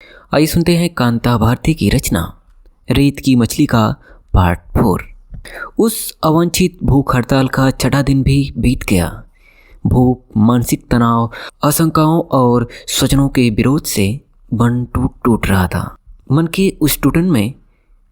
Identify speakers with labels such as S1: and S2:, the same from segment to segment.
S1: आइए सुनते हैं कांता भारती की रचना रेत की मछली का पार्ट 4। उस अवांछित भूख हड़ताल का छठा दिन भी बीत गया। भूख, मानसिक तनाव, आशंकाओं और स्वजनों के विरोध से मन टूट टूट रहा था। मन के उस टूटन में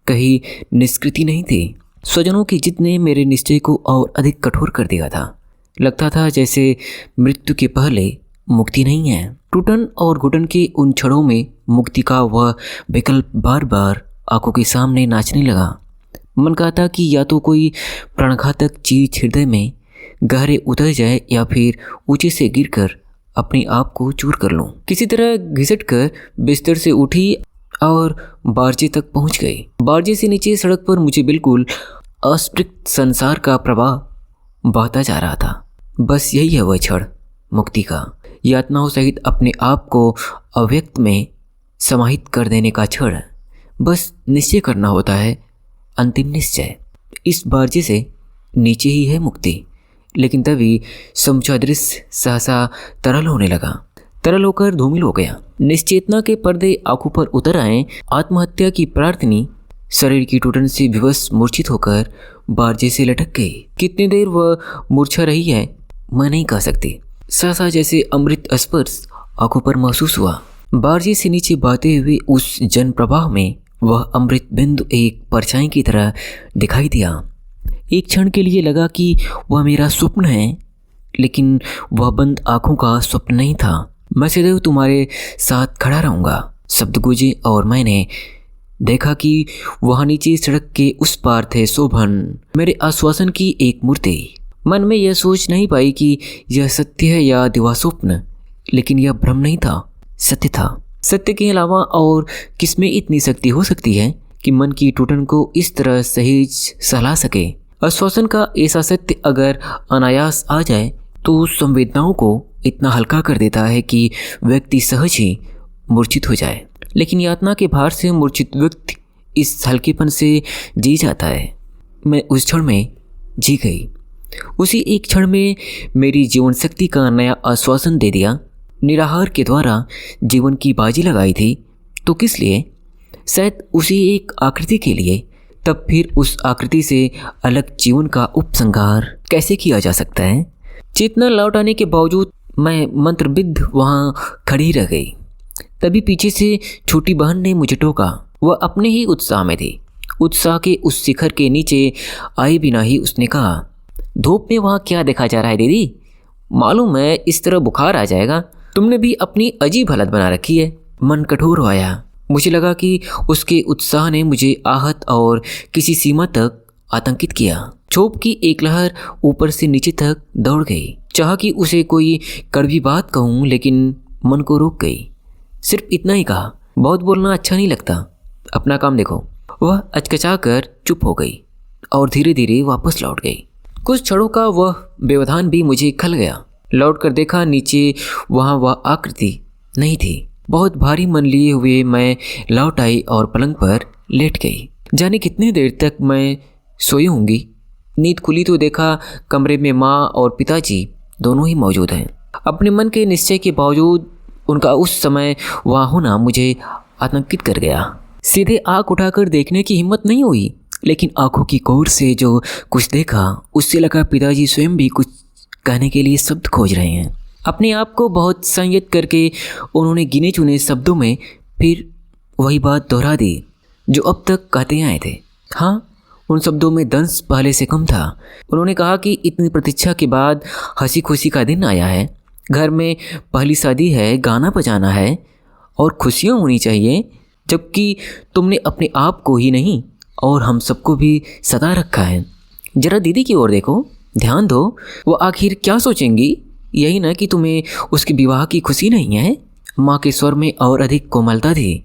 S1: कहीं निष्कृति नहीं थी। स्वजनों की जिद ने मेरे निश्चय को और अधिक कठोर कर दिया था। लगता था जैसे मृत्यु के पहले मुक्ति नहीं है। टूटन और घुटन के उन क्षणों में मुक्ति का वह विकल्प बार बार आंखों के सामने नाचने लगा। मन कहता कि या तो कोई प्राणघातक चीज हृदय में गहरे उतर जाए या फिर ऊंचे से गिरकर अपने आप को चूर कर लूं। किसी तरह घिसट कर बिस्तर से उठी और बारजे तक पहुंच गई। बारजे से नीचे सड़क पर मुझे बिल्कुल अस्पृक्त संसार का प्रवाह बहता जा रहा था। बस यही है वह क्षण मुक्ति का, यातनाओं सहित अपने आप को अव्यक्त में समाहित कर देने का क्षण। बस निश्चय करना होता है, अंतिम निश्चय। इस बारजे से नीचे ही है मुक्ति। लेकिन तभी समूचा दृश्य सहसा तरल होने लगा, तरल होकर धूमिल हो गया। निश्चेतना के पर्दे आंखों पर उतर आए। आत्महत्या की प्रार्थनी शरीर की टूटन से विवश मूर्छित होकर बारजे से लटक गई। कितनी देर वह मूर्छा रही है मैं नहीं कह सकती। सहसा जैसे अमृत स्पर्श आंखों पर महसूस हुआ। बारजे से नीचे बहते हुए उस जन प्रवाह में वह अमृत बिंदु एक परछाई की तरह दिखाई दिया। एक क्षण के लिए लगा कि वह मेरा स्वप्न है, लेकिन वह बंद आंखों का स्वप्न नहीं था। मैं सदैव तुम्हारे साथ खड़ा रहूंगा शब्द गूंजे और मैंने देखा कि वहां नीचे सड़क के उस पार थे शोभन, मेरे आश्वासन की एक मूर्ति। मन में यह सोच नहीं पाई कि यह सत्य है या दिवा स्वप्न, लेकिन यह भ्रम नहीं था, सत्य था। सत्य के अलावा और किसमें इतनी शक्ति हो सकती है कि मन की टूटन को इस तरह सहेज सहला सके। आश्वासन का ऐसा सत्य अगर अनायास आ जाए तो संवेदनाओं को इतना हल्का कर देता है कि व्यक्ति सहज ही मूर्छित हो जाए। लेकिन यातना के भार से मूर्छित व्यक्ति इस हल्केपन से जी जाता है। मैं उस क्षण में जी गई। उसी एक क्षण में मेरी जीवन शक्ति का नया आश्वासन दे दिया। निराहार के द्वारा जीवन की बाजी लगाई थी तो किस लिए? शायद उसी एक आकृति के लिए। तब फिर उस आकृति से अलग जीवन का उपसंहार कैसे किया जा सकता है? चेतना लौट आने के बावजूद मैं मंत्रबिद्ध वहाँ खड़ी रह गई। तभी पीछे से छोटी बहन ने मुझे टोका। वह अपने ही उत्साह में थी। उत्साह के उस शिखर के नीचे आए बिना ही उसने कहा, धूप में वहाँ क्या देखा जा रहा है दीदी? मालूम है इस तरह बुखार आ जाएगा। तुमने भी अपनी अजीब हालत बना रखी है। मन कठोर हो आया। मुझे लगा कि उसके उत्साह ने मुझे आहत और किसी सीमा तक आतंकित किया। क्षोभ की एक लहर ऊपर से नीचे तक दौड़ गई। चाहा कि उसे कोई कड़वी बात कहूँ, लेकिन मन को रोक गई। सिर्फ इतना ही कहा, बहुत बोलना अच्छा नहीं लगता, अपना काम देखो। वह अचकचा कर चुप हो गई और धीरे धीरे वापस लौट गई। कुछ क्षणों का वह व्यवधान भी मुझे खल गया। लौट कर देखा, नीचे वहाँ वह आकृति नहीं थी। बहुत भारी मन लिए हुए मैं लौट आई और पलंग पर लेट गई। जाने कितनी देर तक मैं सोई होंगी। नींद खुली तो देखा कमरे में माँ और पिताजी दोनों ही मौजूद हैं। अपने मन के निश्चय के बावजूद उनका उस समय वहाँ होना मुझे आतंकित कर गया। सीधे आँख उठाकर देखने की हिम्मत नहीं हुई, लेकिन आंखों की कोर से जो कुछ देखा उससे लगा पिताजी स्वयं भी कुछ कहने के लिए शब्द खोज रहे हैं। अपने आप को बहुत संयत करके उन्होंने गिने चुने शब्दों में फिर वही बात दोहरा दी जो अब तक कहते आए थे। हाँ, उन शब्दों में दंश पहले से कम था। उन्होंने कहा कि इतनी प्रतीक्षा के बाद हंसी खुशी का दिन आया है। घर में पहली शादी है, गाना बजाना है और खुशियाँ होनी चाहिए, जबकि तुमने अपने आप को ही नहीं और हम सबको भी सता रखा है। जरा दीदी की ओर देखो, ध्यान दो, वो आखिर क्या सोचेंगी? यही ना कि तुम्हें उसके विवाह की खुशी नहीं है। माँ के स्वर में और अधिक कोमलता थी।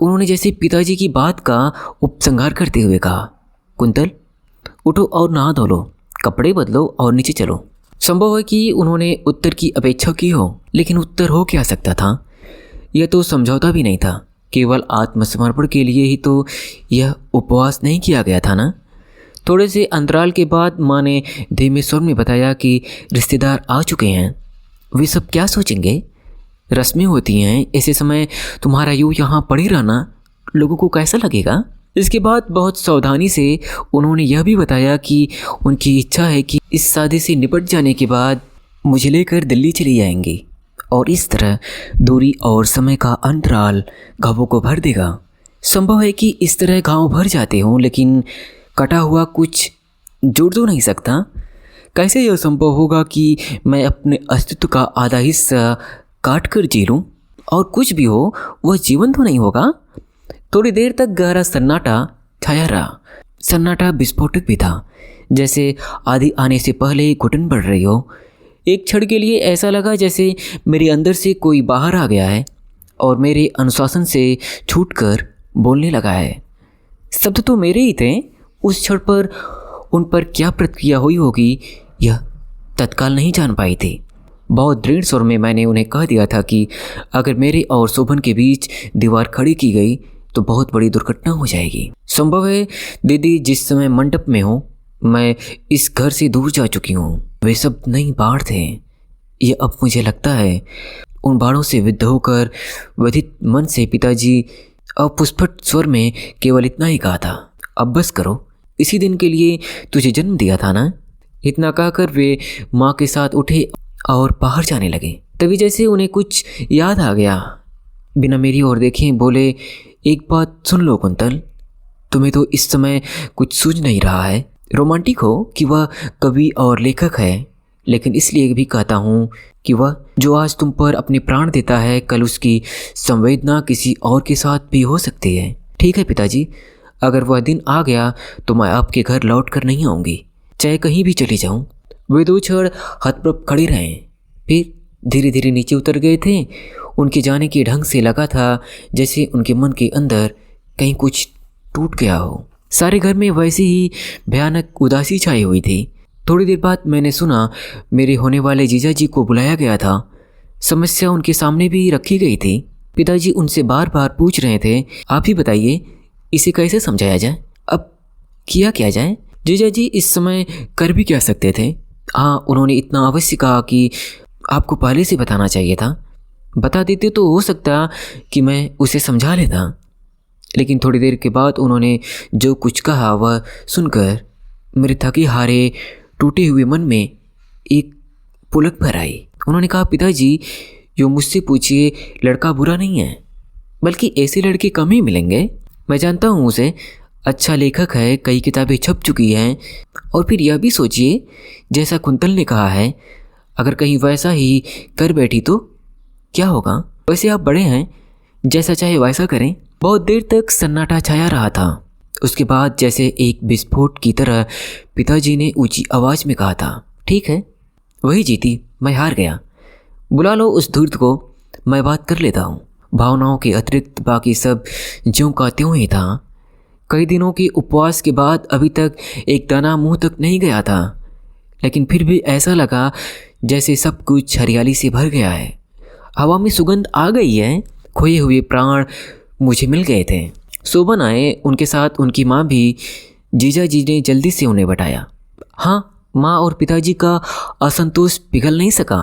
S1: उन्होंने जैसे पिताजी की बात का उपसंहार करते हुए कहा, कुंतल उठो और नहा धो लो, कपड़े बदलो और नीचे चलो। संभव है कि उन्होंने उत्तर की अपेक्षा की हो, लेकिन उत्तर हो क्या सकता था? यह तो समझौता भी नहीं था। केवल आत्मसमर्पण के लिए ही तो यह उपवास नहीं किया गया था ना। थोड़े से अंतराल के बाद माँ ने धीमे स्वर में बताया कि रिश्तेदार आ चुके हैं। वे सब क्या सोचेंगे? रस्में होती हैं, ऐसे समय तुम्हारा यूँ यहाँ पड़े रहना लोगों को कैसा लगेगा। इसके बाद बहुत सावधानी से उन्होंने यह भी बताया कि उनकी इच्छा है कि इस शादी से निपट जाने के बाद मुझे लेकर दिल्ली चली जाएंगी और इस तरह दूरी और समय का अंतराल घावों को भर देगा। संभव है कि इस तरह घाव भर जाते हों, लेकिन कटा हुआ कुछ जोड़ तो नहीं सकता। कैसे यह संभव होगा कि मैं अपने अस्तित्व का आधा हिस्सा काट कर जी लूँ और कुछ भी हो वह जीवन तो नहीं होगा। थोड़ी देर तक गहरा सन्नाटा छाया रहा। सन्नाटा विस्फोटक भी था, जैसे आधी आने से पहले घुटन बढ़ रही हो। एक क्षण के लिए ऐसा लगा जैसे मेरे अंदर से कोई बाहर आ गया है और मेरे अनुशासन से छूटकर बोलने लगा है। शब्द तो मेरे ही थे। उस क्षण पर उन पर क्या प्रतिक्रिया हुई होगी यह तत्काल नहीं जान पाई थी। बहुत दृढ़ स्वर में मैंने उन्हें कह दिया था कि अगर मेरे और शोभन के बीच दीवार खड़ी की गई तो बहुत बड़ी दुर्घटना हो जाएगी। संभव है दीदी जिस समय मंडप में हो मैं इस घर से दूर जा चुकी हूँ। वे सब नई बाढ़ थे। ये अब मुझे लगता है। उन बाढ़ों से विद्ध होकर व्यथित मन से पिताजी अपुष्पट स्वर में केवल इतना ही कहा था, अब बस करो, इसी दिन के लिए तुझे जन्म दिया था ना। इतना कहकर वे माँ के साथ उठे और बाहर जाने लगे। तभी जैसे उन्हें कुछ याद आ गया, बिना मेरी ओर देखे बोले, एक बात सुन लो कुंतल, तुम्हें तो इस समय कुछ सूझ नहीं रहा है। रोमांटिक हो कि वह कवि और लेखक है, लेकिन इसलिए भी कहता हूँ कि वह जो आज तुम पर अपने प्राण देता है कल उसकी संवेदना किसी और के साथ भी हो सकती है। ठीक है पिताजी, अगर वह दिन आ गया तो मैं आपके घर लौट कर नहीं आऊँगी, चाहे कहीं भी चली जाऊँ। वे दो क्षण हतप्रभ खड़े रहे, फिर धीरे धीरे नीचे उतर गए थे। उनके जाने के ढंग से लगा था जैसे उनके मन के अंदर कहीं कुछ टूट गया हो। सारे घर में वैसी ही भयानक उदासी छाई हुई थी। थोड़ी देर बाद मैंने सुना मेरे होने वाले जीजा जी को बुलाया गया था। समस्या उनके सामने भी रखी गई थी। पिताजी उनसे बार बार पूछ रहे थे, आप ही बताइए इसे कैसे समझाया जाए, अब किया क्या जाए। जीजा जी इस समय कर भी क्या सकते थे। हाँ, उन्होंने इतना अवश्य कहा कि आपको पहले से बताना चाहिए था। बता देते तो हो सकता कि मैं उसे समझा लेता, लेकिन थोड़ी देर के बाद उन्होंने जो कुछ कहा वह सुनकर मेरे थके हारे टूटे हुए मन में एक पुलक भर आई। उन्होंने कहा, पिताजी यो मुझसे पूछिए, लड़का बुरा नहीं है, बल्कि ऐसे लड़के कम ही मिलेंगे। मैं जानता हूँ उसे, अच्छा लेखक है, कई किताबें छप चुकी हैं। और फिर यह भी सोचिए जैसा कुंतल ने कहा है, अगर कहीं वैसा ही कर बैठी तो क्या होगा। वैसे आप बड़े हैं, जैसा चाहे वैसा करें। बहुत देर तक सन्नाटा छाया रहा था। उसके बाद जैसे एक विस्फोट की तरह पिताजी ने ऊंची आवाज़ में कहा था, ठीक है, वही जीती, मैं हार गया। बुला लो उस धूर्त को, मैं बात कर लेता हूँ। भावनाओं के अतिरिक्त बाकी सब ज्यों का त्यों ही था। कई दिनों के उपवास के बाद अभी तक एक दाना मुंह तक नहीं गया था, लेकिन फिर भी ऐसा लगा जैसे सब कुछ हरियाली से भर गया है। हवा में सुगंध आ गई है। खोए हुए प्राण मुझे मिल गए थे। शोभन आए, उनके साथ उनकी माँ भी। जीजा जी ने जल्दी से उन्हें बताया। हाँ, माँ और पिताजी का असंतोष पिघल नहीं सका।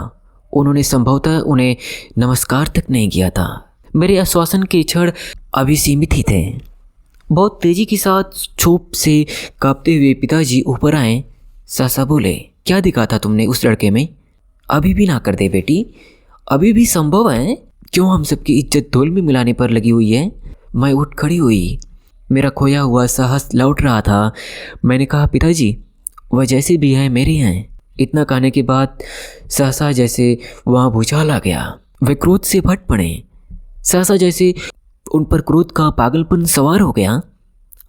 S1: उन्होंने संभवतः उन्हें नमस्कार तक नहीं किया था। मेरे आश्वासन के क्षण अभी सीमित ही थे। बहुत तेजी के साथ छोप से कांपते हुए पिताजी ऊपर आए। सासा बोले, क्या दिखा था तुमने उस लड़के में? अभी भी ना कर दे बेटी, अभी भी संभव है। क्यों हम सबकी इज्जत धूल में मिलाने पर लगी हुई है। मैं उठ खड़ी हुई। मेरा खोया हुआ साहस लौट रहा था। मैंने कहा, पिताजी वह जैसे भी हैं मेरे हैं। इतना कहने के बाद सहसा जैसे वहाँ भूचाल आ गया। वे क्रोध से फट पड़े। सहसा जैसे उन पर क्रोध का पागलपन सवार हो गया।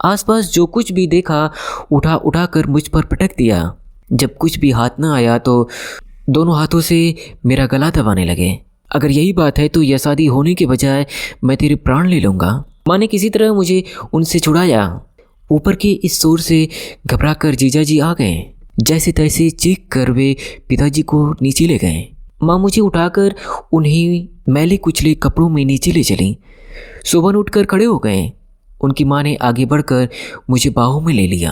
S1: आसपास जो कुछ भी देखा उठा उठा कर मुझ पर पटक दिया। जब कुछ भी हाथ न आया तो दोनों हाथों से मेरा गला दबाने लगे। अगर यही बात है तो यह शादी होने के बजाय मैं तेरे प्राण ले लूँगा। माँ ने किसी तरह मुझे उनसे छुड़ाया। ऊपर के इस शोर से घबरा कर जीजा जी आ गए। जैसे तैसे चीख कर वे पिताजी को नीचे ले गए। माँ मुझे उठाकर उन्हीं मैले कुचले कपड़ों में नीचे ले चली। शोभन उठकर खड़े हो गए। उनकी माँ ने आगे बढ़कर मुझे बाहों में ले लिया।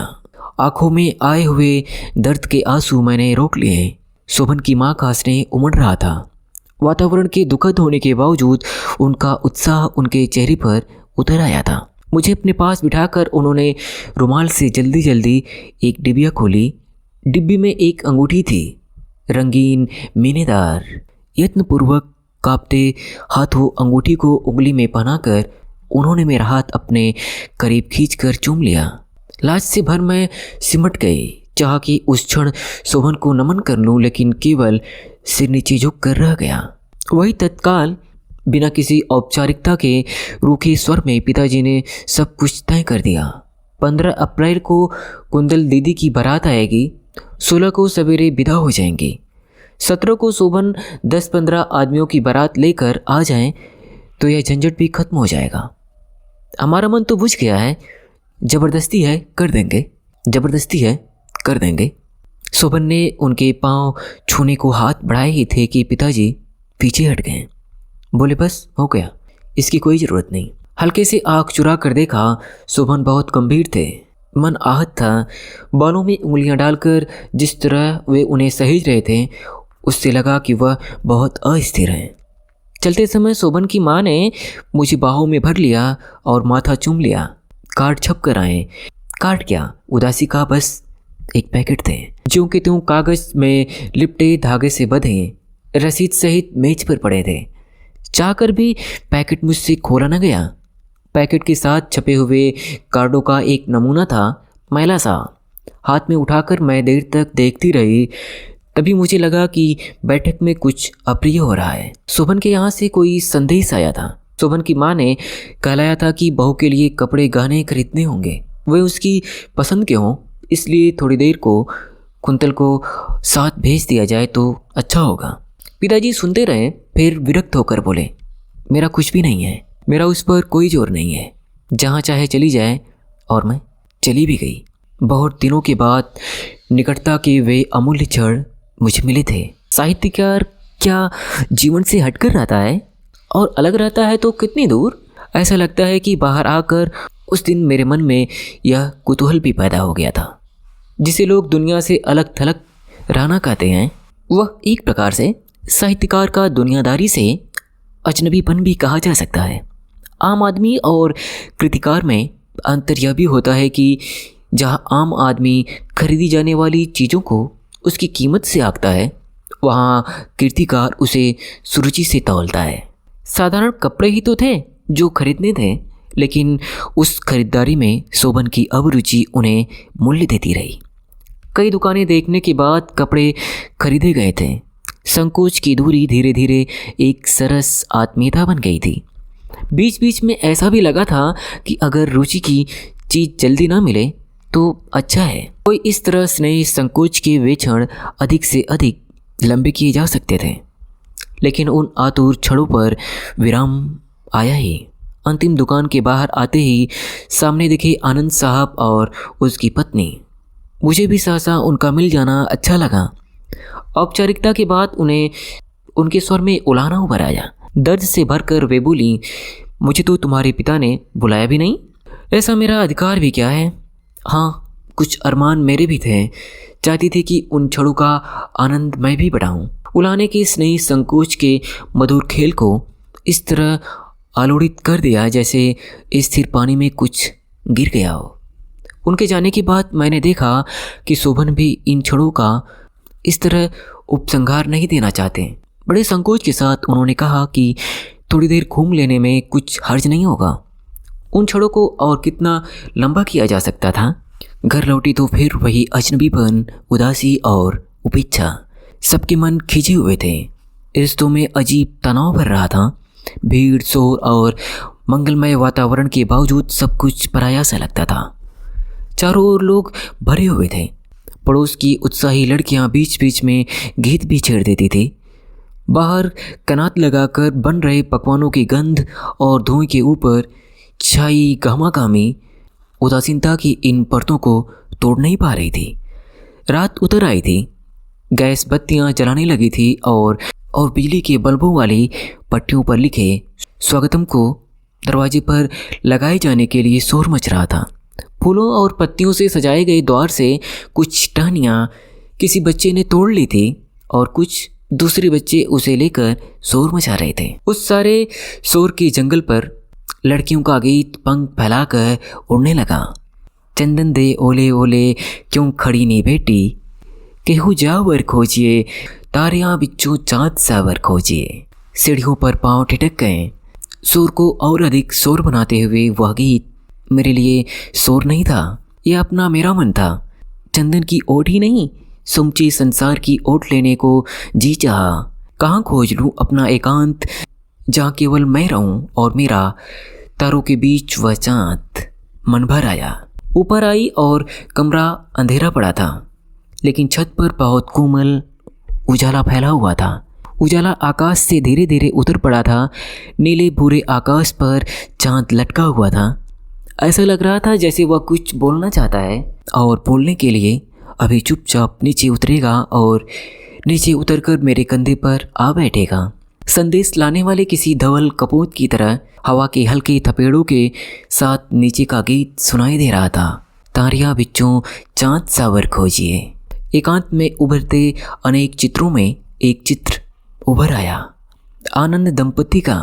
S1: आंखों में आए हुए दर्द के आंसू मैंने रोक लिए। शोभन की माँ का स्नेह उमड़ रहा था। वातावरण के दुखद होने के बावजूद उनका उत्साह उनके चेहरे पर उतर आया था। मुझे अपने पास बिठाकर उन्होंने रुमाल से जल्दी जल्दी एक डिबिया खोली। डिब्बी में एक अंगूठी थी, रंगीन, मीनेदार। यत्नपूर्वक कांपते हाथों अंगूठी को उंगली में पहनाकर उन्होंने मेरा हाथ अपने करीब खींचकर चूम लिया। लाज से भर मैं सिमट गई। चाह कि उस क्षण शोभन को नमन कर लूं, लेकिन केवल सिर नीचे झुक कर रह गया। वही तत्काल बिना किसी औपचारिकता के रूखे स्वर में पिताजी ने सब कुछ तय कर दिया। 15 अप्रैल को कुंदल दीदी की बारात आएगी, 16 को सवेरे विदा हो जाएंगी, 17 को शोभन 10-15 आदमियों की बारात लेकर आ जाएं तो यह झंझट भी खत्म हो जाएगा। हमारा मन तो बुझ गया है, जबरदस्ती है कर देंगे, जबरदस्ती है कर देंगे। शोभन ने उनके पांव छूने को हाथ बढ़ाए ही थे कि पिताजी पीछे हट गए। बोले बस हो गया, इसकी कोई ज़रूरत नहीं। हल्के से आँख चुरा कर देखा, शोभन बहुत गंभीर थे। मन आहत था। बालों में उंगलियां डालकर जिस तरह वे उन्हें सहेज रहे थे, उससे लगा कि वह बहुत अस्थिर हैं। चलते समय शोभन की माँ ने मुझे बाहों में भर लिया और माथा चूम लिया। कार्ड छप कर आए। कार्ड क्या, उदासी का बस एक पैकेट थे, ज्यों के त्यों कागज में लिपटे धागे से बंधे रसीद सहित मेज पर पड़े थे। चाहकर भी पैकेट मुझसे खोला न गया। पैकेट के साथ छपे हुए कार्डों का एक नमूना था, मैला सा। हाथ में उठाकर मैं देर तक देखती रही। तभी मुझे लगा कि बैठक में कुछ अप्रिय हो रहा है। शोभन के यहाँ से कोई संदेश आया था। शोभन की माँ ने कहलाया था कि बहू के लिए कपड़े गहने खरीदने होंगे, वे उसकी पसंद के हों, इसलिए थोड़ी देर को कुंतल को साथ भेज दिया जाए तो अच्छा होगा। पिताजी सुनते रहे, फिर विरक्त होकर बोले, मेरा कुछ भी नहीं है, मेरा उस पर कोई जोर नहीं है, जहाँ चाहे चली जाए। और मैं चली भी गई। बहुत दिनों के बाद निकटता के वे अमूल्य क्षण मुझे मिले थे। साहित्यकार क्या जीवन से हटकर रहता है, और अलग रहता है तो कितनी दूर। ऐसा लगता है कि बाहर आकर उस दिन मेरे मन में यह कुतूहल भी पैदा हो गया था, जिसे लोग दुनिया से अलग थलग रहना कहते हैं। वह एक प्रकार से साहित्यकार का दुनियादारी से अजनबीपन भी कहा जा सकता है। आम आदमी और कृतिकार में अंतर यह भी होता है कि जहाँ आम आदमी खरीदी जाने वाली चीज़ों को उसकी कीमत से आंकता है, वहाँ कीर्तिकार उसे सुरुचि से तौलता है। साधारण कपड़े ही तो थे जो खरीदने थे, लेकिन उस खरीदारी में शोभन की अभिरुचि उन्हें मूल्य देती रही। कई दुकानें देखने के बाद कपड़े खरीदे गए थे। संकोच की दूरी धीरे धीरे एक सरस आत्मीयता बन गई थी। बीच बीच में ऐसा भी लगा था कि अगर रुचि की चीज़ जल्दी ना मिले तो अच्छा है। कोई इस तरह स्नेह संकोच के वे क्षण अधिक से अधिक लंबे किए जा सकते थे, लेकिन उन आतुर क्षणों पर विराम आया ही। अंतिम दुकान के बाहर आते ही सामने दिखे आनंद साहब और उसकी पत्नी। मुझे भी सहसा उनका मिल जाना अच्छा लगा। औपचारिकता के बाद उन्हें उनके स्वर में उलाहना उभर आया। दर्द से भरकर वे बोली, मुझे तो तुम्हारे पिता ने बुलाया भी नहीं। ऐसा मेरा अधिकार भी क्या है। हाँ, कुछ अरमान मेरे भी थे। चाहती थी कि उन क्षणों का आनंद मैं भी बढ़ाऊं। उलाहने के स्नेह संकोच के मधुर खेल को इस तरह आलोड़ित कर दिया जैसे स्थिर पानी में कुछ गिर गया हो। उनके जाने के बाद मैंने देखा कि शोभन भी इन क्षणों का इस तरह उपसंहार नहीं देना चाहते। बड़े संकोच के साथ उन्होंने कहा कि थोड़ी देर घूम लेने में कुछ हर्ज नहीं होगा। उन क्षणों को और कितना लंबा किया जा सकता था। घर लौटी तो फिर वही अजनबीपन, उदासी और उपेक्षा। सबके मन खिंचे हुए थे। रिश्तों में अजीब तनाव भर रहा था। भीड़, शोर और मंगलमय वातावरण के बावजूद सब कुछ पराया सा लगता था। चारों ओर लोग भरे हुए थे। पड़ोस की उत्साही लड़कियां बीच बीच में गीत भी छेड़ देती थी। बाहर कनात लगाकर बन रहे पकवानों की गंध और धुएं के ऊपर छाई गहमागहमी उदासीनता की इन परतों को तोड़ नहीं पा रही थी। रात उतर आई थी। गैस बत्तियां जलाने लगी थी और बिजली के बल्बों वाली पट्टियों पर लिखे स्वागतम को दरवाजे पर लगाए जाने के लिए शोर मच रहा था। फूलों और पत्तियों से सजाए गए द्वार से कुछ टहनियाँ किसी बच्चे ने तोड़ ली थी और कुछ दूसरे बच्चे उसे लेकर शोर मचा रहे थे। उस सारे शोर के जंगल पर लड़कियों का गीत पंख फैलाकर उड़ने लगा। चंदन दे ओले ओले क्यों खड़ी नी बेटी, केहू जावर खोजिए तारियां बिच्चों चाँद सावर खोजिए। सीढ़ियों पर पांव ठिठक गए। शोर को और अधिक शोर बनाते हुए वह गीत मेरे लिए शोर नहीं था, यह अपना मेरा मन था। चंदन की ओट ही नहीं, समूचे संसार की ओट लेने को जी चाहा। कहाँ खोज लूँ अपना एकांत, जहाँ केवल मैं रहूं और मेरा तारों के बीच वह चाँद। मन भर आया। ऊपर आई और कमरा अंधेरा पड़ा था, लेकिन छत पर बहुत कोमल उजाला फैला हुआ था। उजाला आकाश से धीरे धीरे उतर पड़ा था। नीले भूरे आकाश पर चाँद लटका हुआ था। ऐसा लग रहा था जैसे वह कुछ बोलना चाहता है और बोलने के लिए अभी चुपचाप नीचे उतरेगा और नीचे उतरकर मेरे कंधे पर आ बैठेगा। संदेश लाने वाले किसी धवल कपोत की तरह हवा के हल्के थपेड़ों के साथ नीचे का गीत सुनाई दे रहा था। तारियां बिच्चों चाँद सावर खोजिए। एकांत में उभरते अनेक चित्रों में एक चित्र उभर आया, आनंद दंपति का।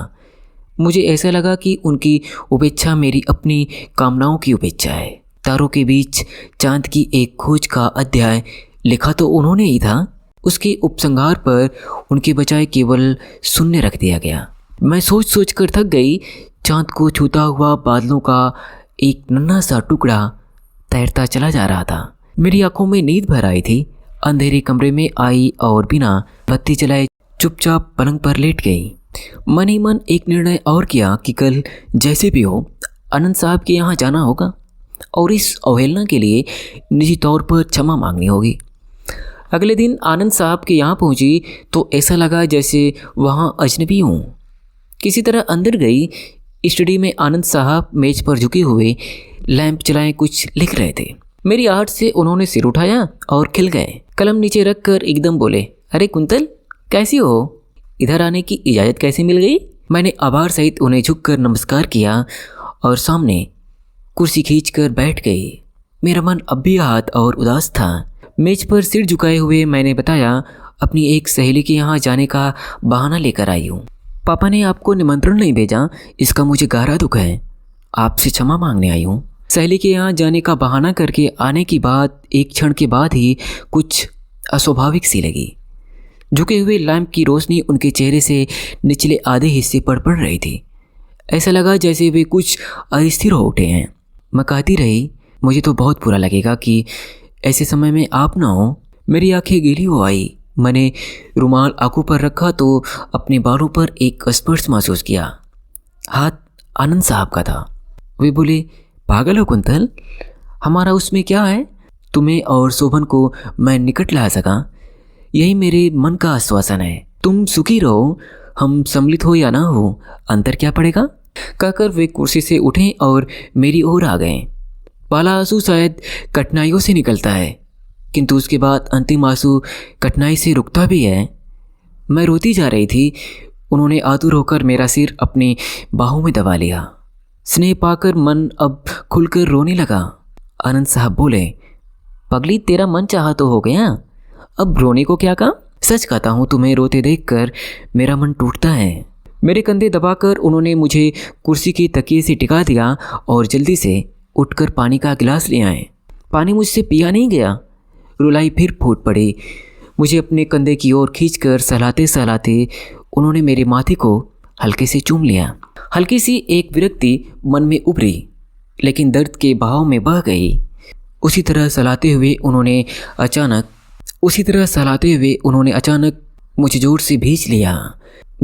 S1: मुझे ऐसा लगा कि उनकी उपेक्षा मेरी अपनी कामनाओं की उपेक्षा है। तारों के बीच चांद की एक खोज का अध्याय लिखा तो उन्होंने ही था। उसके उपसंहार पर उनके बजाय केवल शून्य रख दिया गया। मैं सोच सोच कर थक गई। चांद को छूता हुआ बादलों का एक नन्हा सा टुकड़ा तैरता चला जा रहा था। मेरी आंखों में नींद भर आई थी। अंधेरे कमरे में आई और बिना बत्ती जलाए चुपचाप पलंग पर लेट गई। मन ही मन एक निर्णय और किया कि कल जैसे भी हो आनंद साहब के यहाँ जाना होगा और इस अवहेलना के लिए निजी तौर पर क्षमा मांगनी होगी। अगले दिन आनंद साहब के यहाँ पहुँची तो ऐसा लगा जैसे वहाँ अजनबी हूँ। किसी तरह अंदर गई। स्टडी में आनंद साहब मेज पर झुके हुए लैंप जलाए कुछ लिख रहे थे। मेरी आहट से उन्होंने सिर उठाया और खिल गए। कलम नीचे रखकर एकदम बोले, अरे कुंतल कैसी हो, इधर आने की इजाज़त कैसे मिल गई? मैंने आभार सहित उन्हें झुककर नमस्कार किया और सामने कुर्सी खींचकर बैठ गई। मेरा मन अब भी आहत और उदास था। मेज पर सिर झुकाए हुए मैंने बताया, अपनी एक सहेली के यहाँ जाने का बहाना लेकर आई हूँ। पापा ने आपको निमंत्रण नहीं भेजा, इसका मुझे गहरा दुख है। आपसे क्षमा मांगने आई हूँ। सहेली के यहाँ जाने का बहाना करके आने की बात एक क्षण के बाद ही कुछ अस्वाभाविक सी लगी। झुके हुए लैंप की रोशनी उनके चेहरे से निचले आधे हिस्से पर पड़ रही थी। ऐसा लगा जैसे वे कुछ अस्थिर हो उठे हैं। मैं कहती रही, मुझे तो बहुत बुरा लगेगा कि ऐसे समय में आप ना हो। मेरी आंखें गीली हो आई। मैंने रुमाल आंखों पर रखा तो अपने बालों पर एक स्पर्श महसूस किया। हाथ आनंद साहब का था। वे बोले, पागल हो कुंतल, हमारा उसमें क्या है? तुम्हें और शोभन को मैं निकट ला सका, यही मेरे मन का आश्वासन है। तुम सुखी रहो, हम सम्मिलित हो या ना हो, अंतर क्या पड़ेगा? कहकर वे कुर्सी से उठे और मेरी ओर आ गए। पहला आंसू शायद कठिनाइयों से निकलता है, किंतु उसके बाद अंतिम आंसू कठिनाई से रुकता भी है। मैं रोती जा रही थी। उन्होंने आतुर होकर मेरा सिर अपनी बाहों में दबा लिया। स्नेह पाकर मन अब खुलकर रोने लगा। आनंद साहब बोले, पगली तेरा मन चाहा तो हो गया, अब रोने को क्या काम? सच कहता हूँ, तुम्हें रोते देखकर मेरा मन टूटता है। मेरे कंधे दबाकर उन्होंने मुझे कुर्सी के तकिए से टिका दिया और जल्दी से उठकर पानी का गिलास ले आए। पानी मुझसे पिया नहीं गया। रुलाई फिर फूट पड़ी। मुझे अपने कंधे की ओर खींचकर सहलाते सहलाते उन्होंने मेरे माथे को हल्के से चूम लिया। हल्की सी एक विरक्ति मन में उभरी, लेकिन दर्द के बहाव में बह गई। उसी तरह सहलाते हुए उन्होंने अचानक मुझे जोर से भींच लिया।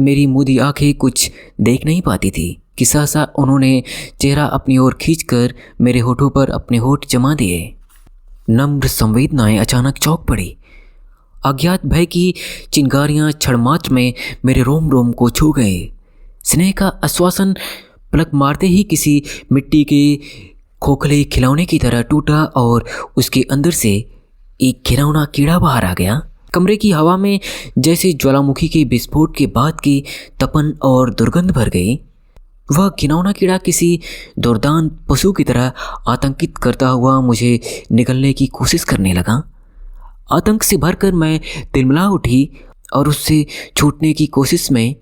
S1: मेरी मूदी आंखें कुछ देख नहीं पाती थी कि सहसा उन्होंने चेहरा अपनी ओर खींचकर मेरे होठों पर अपने होठ जमा दिए। नम्र संवेदनाएं अचानक चौंक पड़ी। अज्ञात भय की चिंगारियां क्षणमात्र में मेरे रोम रोम को छू गए। स्नेह का आश्वासन पलक मारते ही किसी मिट्टी के खोखले खिलौने की तरह टूटा और उसके अंदर से एक घिनौना कीड़ा बाहर आ गया। कमरे की हवा में जैसे ज्वालामुखी के विस्फोट के बाद की तपन और दुर्गंध भर गई। वह घिनौना कीड़ा किसी दुर्दांत पशु की तरह आतंकित करता हुआ मुझे निगलने की कोशिश करने लगा। आतंक से भरकर मैं तिलमिला उठी और उससे छूटने की कोशिश में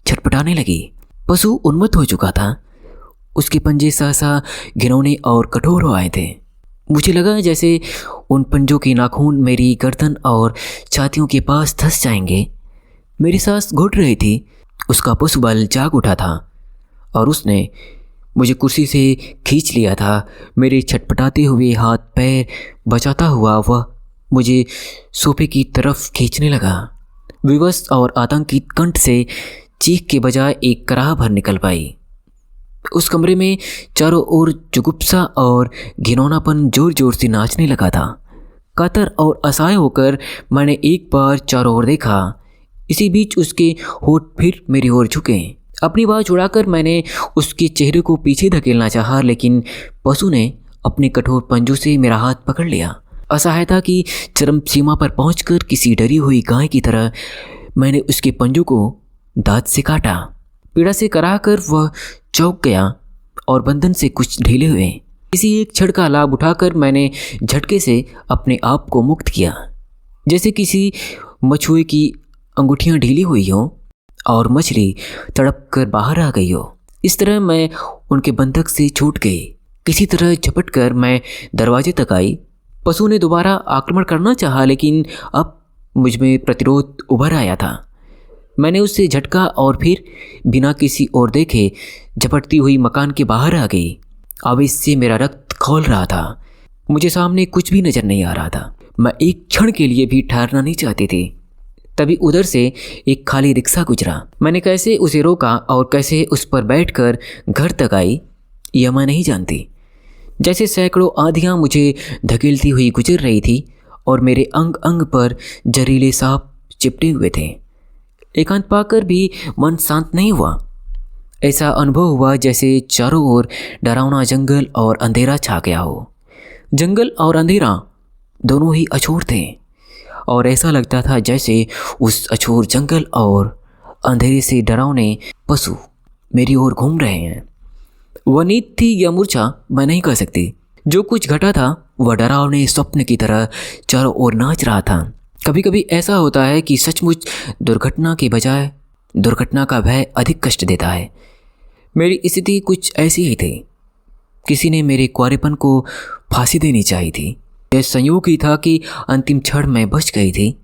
S1: छटपटाने लगी। पशु उन्मत्त हो चुका था। उसके पंजे सहसा घिनौने और कठोर हो आए थे। मुझे लगा जैसे उन पंजों के नाखून मेरी गर्दन और छातियों के पास धंस जाएंगे। मेरी सांस घुट रही थी। उसका पशु बल जाग उठा था और उसने मुझे कुर्सी से खींच लिया था। मेरे छटपटाते हुए हाथ पैर बचाता हुआ वह मुझे सोफे की तरफ खींचने लगा। विवश और आतंकित कंठ से चीख के बजाय एक कराह भर निकल पाई। उस कमरे में चारों ओर जुगुप्सा और घिनौनापन जोर जोर से नाचने लगा था। कातर और असहाय होकर मैंने एक बार चारों ओर देखा। इसी बीच उसके होठ फिर मेरी ओर झुके। अपनी बात उड़ाकर मैंने उसके चेहरे को पीछे धकेलना चाहा, लेकिन पशु ने अपने कठोर पंजों से मेरा हाथ पकड़ लिया। असहायता की चरम सीमा पर पहुंचकर किसी डरी हुई गाय की तरह मैंने उसके पंजों को दांत से काटा। पीड़ा से कराहकर वह चौंक गया और बंधन से कुछ ढीले हुए। किसी एक क्षण का लाभ उठाकर मैंने झटके से अपने आप को मुक्त किया, जैसे किसी मछुए की अंगूठियां ढीली हुई हो और मछली तड़प कर बाहर आ गई हो। इस तरह मैं उनके बंधक से छूट गई। किसी तरह झपट कर मैं दरवाजे तक आई। पशु ने दोबारा आक्रमण करना चाहा, लेकिन अब मुझ में प्रतिरोध उभर आया था। मैंने उससे झटका और फिर बिना किसी और देखे झपटती हुई मकान के बाहर आ गई। आवेश से मेरा रक्त खौल रहा था। मुझे सामने कुछ भी नजर नहीं आ रहा था। मैं एक क्षण के लिए भी ठहरना नहीं चाहती थी। तभी उधर से एक खाली रिक्शा गुजरा। मैंने कैसे उसे रोका और कैसे उस पर बैठकर घर तक आई, यह मैं नहीं जानती। जैसे सैकड़ों आंधियां मुझे धकेलती हुई गुजर रही थी और मेरे अंग अंग पर जहरीले सांप चिपटे हुए थे। एकांत पाकर भी मन शांत नहीं हुआ। ऐसा अनुभव हुआ जैसे चारों ओर डरावना जंगल और अंधेरा छा गया हो। जंगल और अंधेरा दोनों ही अछूत थे और ऐसा लगता था जैसे उस अछूत जंगल और अंधेरे से डरावने पशु मेरी ओर घूम रहे हैं। वह नींद थी या मूर्छा मैं नहीं कह सकती। जो कुछ घटा था वह डरावने स्वप्न की तरह चारों ओर नाच रहा था। कभी कभी ऐसा होता है कि सचमुच दुर्घटना के बजाय दुर्घटना का भय अधिक कष्ट देता है। मेरी स्थिति कुछ ऐसी ही थी। किसी ने मेरे कुंवारेपन को फांसी देनी चाहिए थी। यह संयोग ही था कि अंतिम क्षण में बच गई थी,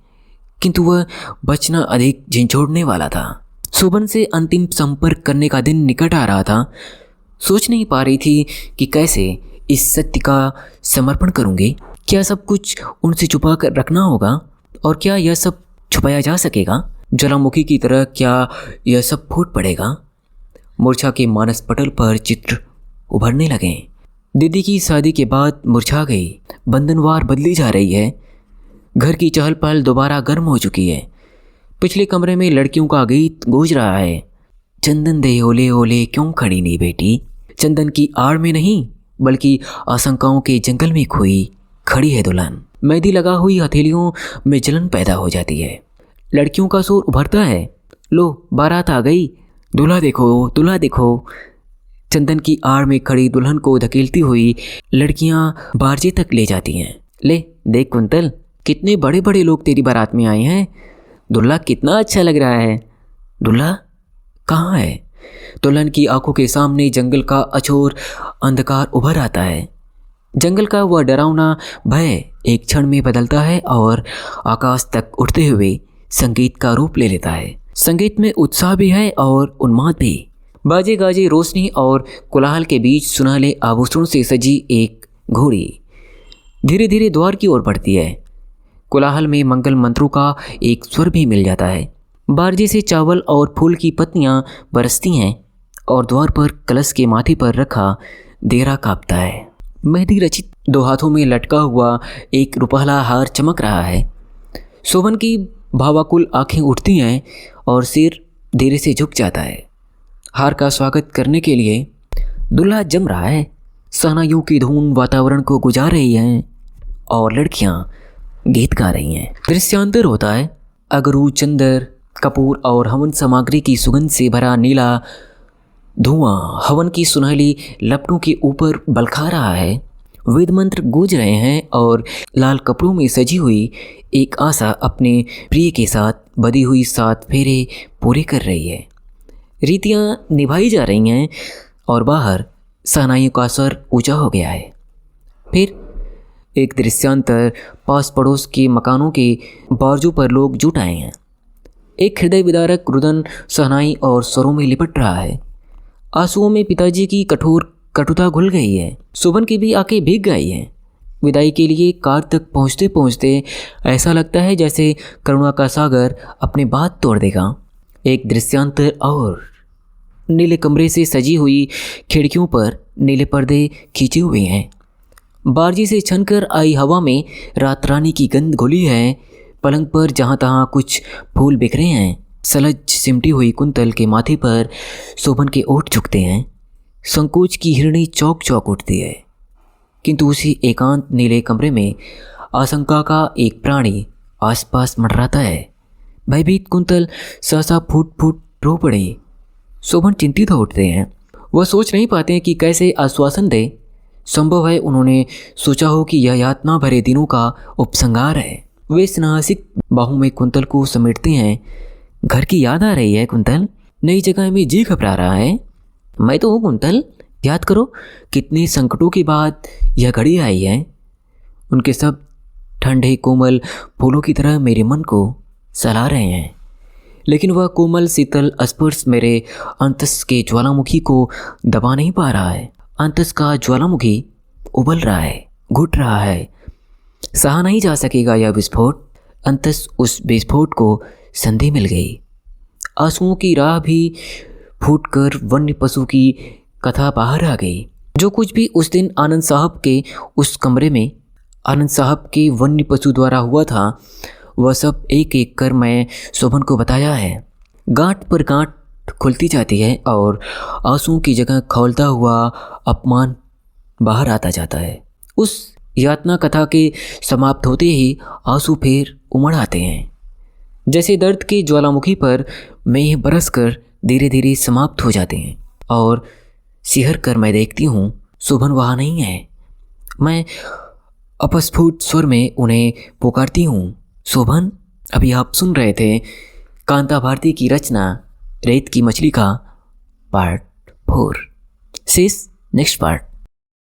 S1: किंतु वह बचना अधिक झंझोड़ने वाला था। शोभन से अंतिम संपर्क करने का दिन निकट आ रहा था। सोच नहीं पा रही थी कि कैसे इस सत्य का समर्पण करूंगी। क्या सब कुछ उनसे छुपा कर रखना होगा और क्या यह सब छुपाया जा सकेगा? ज्वालामुखी की तरह क्या यह सब फूट पड़ेगा? मूर्छा के मानस पटल पर चित्र उभरने लगे। दीदी की शादी के बाद मुरझा गई। बंधनवार बदली जा रही है। घर की चहल पहल दोबारा गर्म हो चुकी है। पिछले कमरे में लड़कियों का गीत गूंज रहा है। चंदन दे ओले ओले क्यों खड़ी नहीं बेटी। चंदन की आड़ में नहीं बल्कि आशंकाओं के जंगल में खोई खड़ी है दुल्हन। मेहंदी लगा हुई हथेलियों में जलन पैदा हो जाती है। लड़कियों का शोर उभरता है। लो बारात आ गई, दूल्हा देखो दूल्हा देखो। चंदन की आड़ में खड़ी दुल्हन को धकेलती हुई लड़कियां बारजे तक ले जाती हैं। ले देख कुंतल, कितने बड़े बड़े लोग तेरी बारात में आए हैं। दूल्हा कितना अच्छा लग रहा है। दूल्हा कहाँ है? दुल्हन की आंखों के सामने जंगल का अछोर अंधकार उभर आता है। जंगल का वह डरावना भय एक क्षण में बदलता है और आकाश तक उठते हुए संगीत का रूप ले लेता है। संगीत में उत्साह भी है और उन्माद भी। बाजे गाजे रोशनी और कोलाहल के बीच सुनहले आभूषणों से सजी एक घोड़ी धीरे धीरे द्वार की ओर बढ़ती है। कोलाहल में मंगल मंत्रों का एक स्वर भी मिल जाता है। बारजे से चावल और फूल की पत्तियां बरसती हैं और द्वार पर कलश के माथे पर रखा देरा कांपता है। मेहंदी रचित दो हाथों में लटका हुआ एक रुपहला हार चमक रहा है। शोभन की भावाकुल आंखें उठती हैं और सिर धीरे से झुक जाता है। हार का स्वागत करने के लिए दूल्हा जम रहा है। शहनाइयों की धुन वातावरण को गुजार रही है और लड़कियां गीत गा रही हैं। दृश्यांतर होता है। अगरू, चंदर, कपूर और हवन सामग्री की सुगंध से भरा नीला धुआं हवन की सुनहली लपटों के ऊपर बलखा रहा है। वेद मंत्र गूंज रहे हैं और लाल कपड़ों में सजी हुई एक आशा अपने प्रिय के साथ बधी हुई 7 फेरे पूरे कर रही है। रीतियाँ निभाई जा रही हैं और बाहर शहनाइयों का स्वर ऊंचा हो गया है। फिर एक दृश्यांतर पास पड़ोस के मकानों के बारजों पर लोग जुट आए हैं। एक हृदय विदारक रुदन शहनाई और स्वरों में लिपट रहा है। आंसुओं में पिताजी की कठोर कटुता घुल गई है। शोभन की भी आंखें भीग गई हैं। विदाई के लिए कार तक पहुंचते पहुंचते ऐसा लगता है जैसे करुणा का सागर अपने बात तोड़ देगा। एक दृश्यांतर और नीले कमरे से सजी हुई खिड़कियों पर नीले पर्दे खींचे हुए हैं। बारजी से छनकर आई हवा में रात रानी की गंध घुली है। पलंग पर जहाँ तहाँ कुछ फूल बिखरे हैं। सलज सिमटी हुई कुंतल के माथे पर शोभन के ओठ झुकते हैं। संकोच की हिरणी चौक चौक उठती है। किंतु उसी एकांत नीले कमरे में आशंका का एक प्राणी आसपास मंडराता है। भयभीत कुंतल सहसा फूट फूट रो पड़े। शोभन चिंतित हो उठते हैं। वह सोच नहीं पाते कि कैसे आश्वासन दे। संभव है उन्होंने सोचा हो कि यह यातना भरे दिनों का उपसंहार है। वे स्नासिक बाहों में कुंतल को समेटते हैं। घर की याद आ रही है कुंतल। नई जगह में जी घबरा रहा है। मैं तो हूँ कुंतल, याद करो कितने संकटों के बाद यह घड़ी आई है। उनके सब ठंडे कोमल फूलों की तरह मेरे मन को सहला रहे हैं। लेकिन वह कोमल शीतल स्पर्श मेरे अंतस के ज्वालामुखी को दबा नहीं पा रहा है। अंतस का ज्वालामुखी उबल रहा है, घुट रहा है। सहा नहीं जा सकेगा यह विस्फोट। अंतस उस विस्फोट को संधि मिल गई। आंसुओं की राह भी फूटकर वन्य पशु की कथा बाहर आ गई। जो कुछ भी उस दिन आनंद साहब के उस कमरे में आनंद साहब के वन्य पशु द्वारा हुआ था, वह सब एक एक कर मैं शोभन को बताया है। गांठ पर गांठ खुलती जाती है और आंसुओं की जगह खौलता हुआ अपमान बाहर आता जाता है। उस यातना कथा के समाप्त होते ही आंसू फिर उमड़ आते हैं, जैसे दर्द के ज्वालामुखी पर मेह बरसकर धीरे धीरे समाप्त हो जाते हैं। और सिहर कर मैं देखती हूँ शोभन वहाँ नहीं है। मैं अपस्फुट स्वर में उन्हें पुकारती हूँ, शोभन। अभी आप सुन रहे थे कांता भारती की रचना रेत की मछली का पार्ट 4। शेष नेक्स्ट पार्ट।